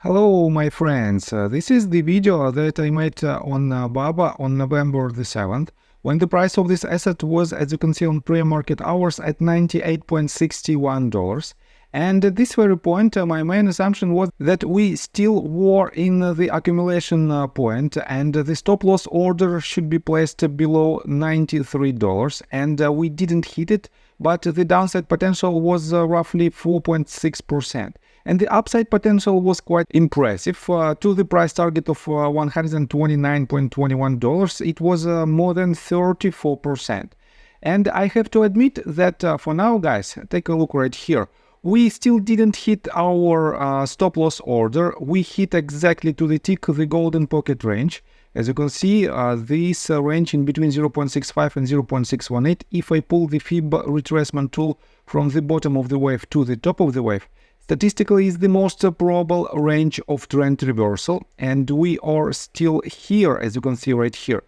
Hello my friends, this is the video that I made on BABA on November the 7th, when the price of this asset was, as you can see on pre-market hours, at $98.61. And at this very point, my main assumption was that we still were in the accumulation point, and the stop loss order should be placed below $93, and we didn't hit it, but the downside potential was roughly 4.6%. And the upside potential was quite impressive. To the price target of $129.21, it was more than 34%. And I have to admit that for now, guys, take a look right here. We still didn't hit our stop loss order. We hit exactly to the tick the golden pocket range. As you can see, this range in between 0.65 and 0.618. If I pull the Fib retracement tool from the bottom of the wave to the top of the wave, statistically is the most probable range of trend reversal, and we are still here, as you can see right here.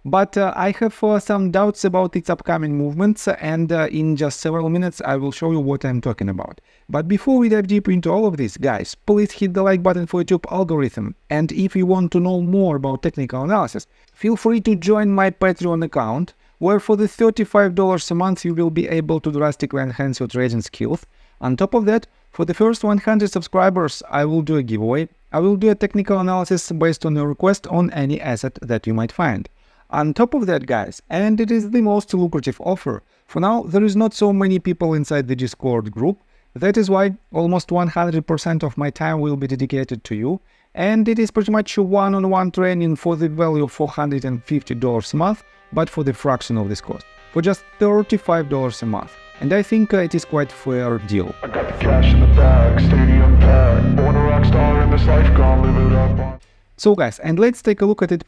But I have some doubts about its upcoming movements, and in just several minutes I will show you what I'm talking about. But before we dive deep into all of this, guys, please hit the like button for YouTube algorithm, and if you want to know more about technical analysis, feel free to join my Patreon account, where for the $35 a month you will be able to drastically enhance your trading skills. On top of that, for the first 100 subscribers, I will do a giveaway. I will do a technical analysis based on a request on any asset that you might find. On top of that, guys, and it is the most lucrative offer, for now there is not so many people inside the Discord group. That is why almost 100% of my time will be dedicated to you, and it is pretty much one-on-one training for the value of $450 a month, but for the fraction of this cost, for just $35 a month. And I think it is quite a fair deal. I got the cash in the bag, stadium packed, born a rock star in this life, gonna live it up. So guys, and let's take a look at its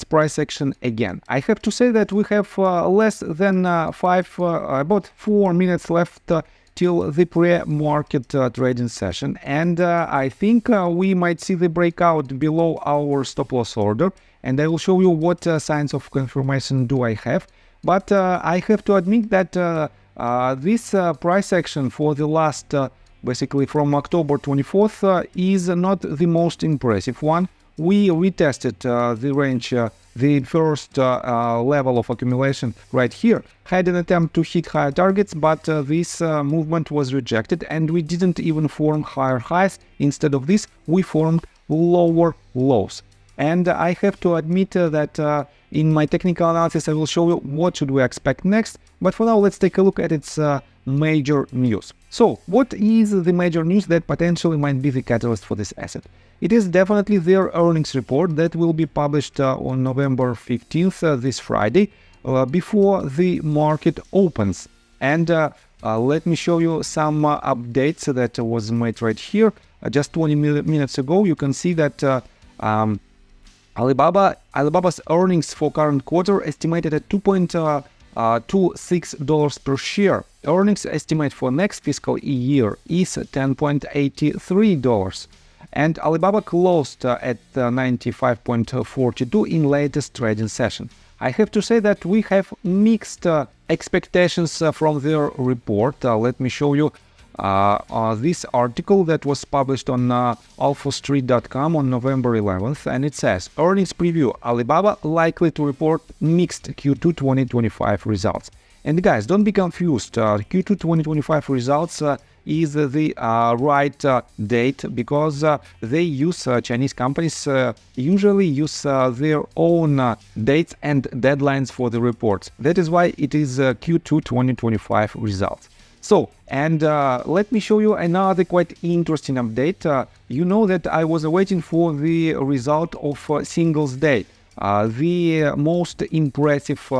price action again. I have to say that we have less than about 4 minutes left till the pre-market trading session, and I think we might see the breakout below our stop loss order, and I will show you what signs of confirmation do I have. But I have to admit that this price action for the last, basically from October 24th, is not the most impressive one. We retested the range, the first level of accumulation right here, had an attempt to hit higher targets, but this movement was rejected, and we didn't even form higher highs. Instead of this, we formed lower lows. And I have to admit that in my technical analysis I will show you what should we expect next, but for now let's take a look at its major news. So what is the major news that potentially might be the catalyst for this asset? It is definitely their earnings report that will be published on November 15th, this Friday, before the market opens. And let me show you some updates that was made right here. Just 20 minutes ago, you can see that Alibaba's earnings for current quarter estimated at $2.26 per share. Earnings estimate for next fiscal year is $10.83. And Alibaba closed at 95.42 in latest trading session. I have to say that we have mixed expectations from their report. Let me show you this article that was published on alphastreet.com on November 11th, and it says, earnings preview, Alibaba likely to report mixed Q2 2025 results. And guys, don't be confused, Q2 2025 results is the right date, because they use, Chinese companies usually use their own dates and deadlines for the reports. That is why it is Q2 2025 results. So, and let me show you another quite interesting update. You know that I was waiting for the result of Singles Day, the most impressive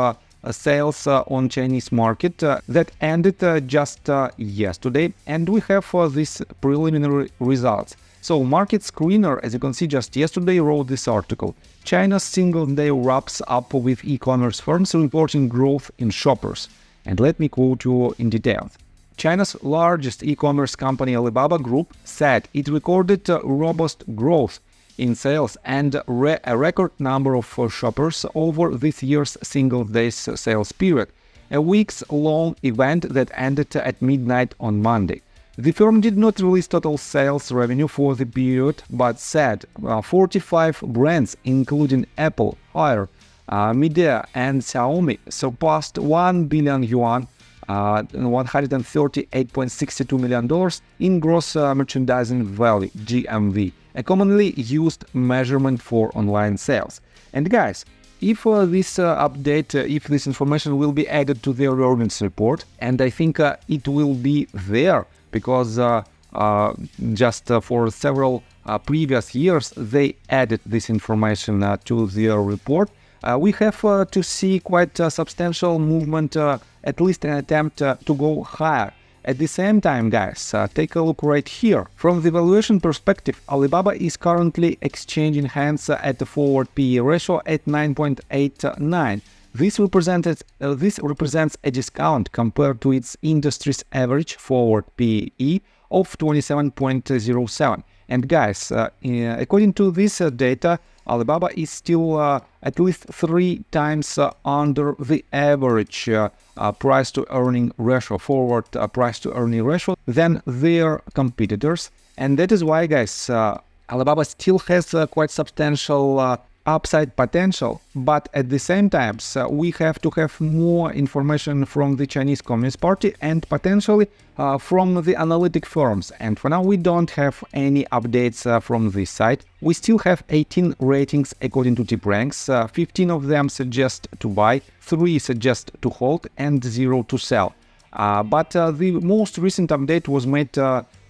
sales on Chinese market that ended just yesterday, and we have these preliminary results. So Market Screener, as you can see, just yesterday wrote this article. China's Singles Day wraps up with e-commerce firms reporting growth in shoppers. And let me quote you in detail. China's largest e-commerce company, Alibaba Group, said it recorded robust growth in sales and a record number of shoppers over this year's Singles Day sales period, a weeks-long event that ended at midnight on Monday. The firm did not release total sales revenue for the period, but said 45 brands, including Apple, Haier, Midea, and Xiaomi, surpassed 1 billion yuan, $138.62 million in gross merchandising value, GMV, a commonly used measurement for online sales. And guys, if this update, if this information will be added to their earnings report, and I think it will be there, because just for several previous years they added this information to their report, we have to see quite a substantial movement, at least an attempt to go higher. At the same time, guys, take a look right here. From the valuation perspective, Alibaba is currently exchanging hands at the forward PE ratio at 9.89. This represents a discount compared to its industry's average forward PE of 27.07. And guys, according to this data, Alibaba is still at least 3 times under the average price-to-earning ratio, forward price-to-earning ratio, than their competitors. And that is why, guys, Alibaba still has quite substantial upside potential, but at the same time, we have to have more information from the Chinese Communist Party and potentially from the analytic firms. And for now, we don't have any updates from this side. We still have 18 ratings according to TipRanks. 15 of them suggest to buy, 3 suggest to hold, and 0 to sell. But the most recent update was made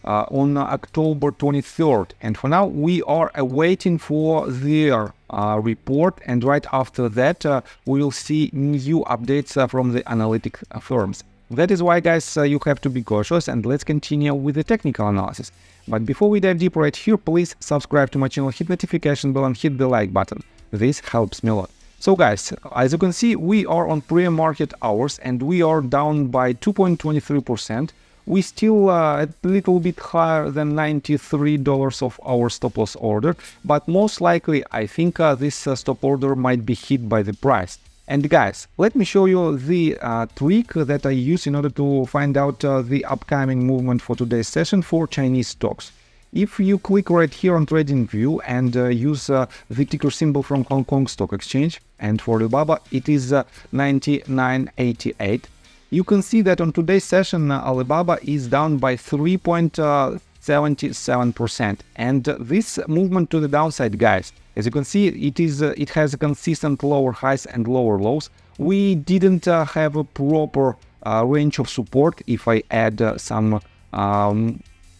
on October 23rd, and for now we are awaiting for their report, and right after that we will see new updates from the analytic firms. That is why, guys, you have to be cautious, and let's continue with the technical analysis. But before we dive deep right here, please subscribe to my channel, hit notification bell, and hit the like button. This helps me a lot. So guys, as you can see, we are on pre-market hours and we are down by 2.23%. We still a little bit higher than $93 of our stop loss order, but most likely I think this stop order might be hit by the price. And guys, let me show you the trick that I use in order to find out the upcoming movement for today's session for Chinese stocks. If you click right here on Trading View and use the ticker symbol from Hong Kong Stock Exchange, and for Alibaba it is 9988, you can see that on today's session Alibaba is down by 3.77%, and this movement to the downside, guys, as you can see, it has a consistent lower highs and lower lows. We didn't have a proper range of support. If I add some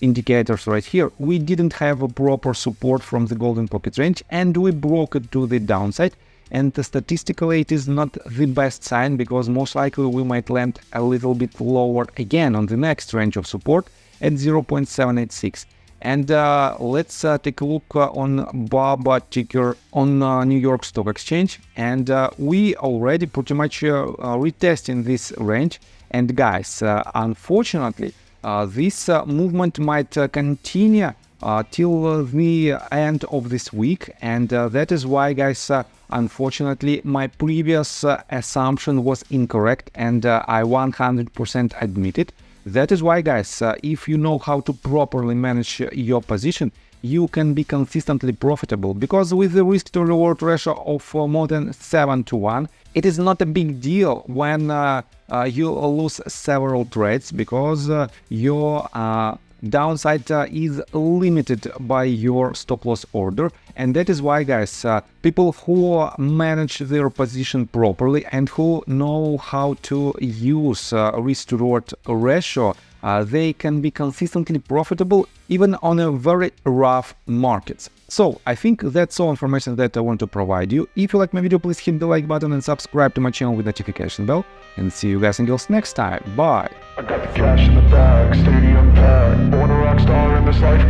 indicators right here, we didn't have a proper support from the golden pocket range, and we broke it to the downside. And statistically it is not the best sign, because most likely we might land a little bit lower again on the next range of support at 0.786. And let's take a look on BABA ticker on New York Stock Exchange, and we already pretty much retesting this range. And guys, unfortunately this movement might continue till the end of this week, and that is why, guys, unfortunately my previous assumption was incorrect, and I 100% admit it. That is why, guys, if you know how to properly manage your position, you can be consistently profitable, because with the risk to reward ratio of more than 7-to-1, it is not a big deal when you lose several trades, because your downside is limited by your stop loss order. And that is why, guys, people who manage their position properly and who know how to use risk to reward ratio, they can be consistently profitable even on a very rough markets. So I think that's all information that I want to provide you. If you like my video, please hit the like button and subscribe to my channel with notification bell, and see you guys and girls next time. Bye. I got the cash in the bag, stadium packed. Born a rock star in this life.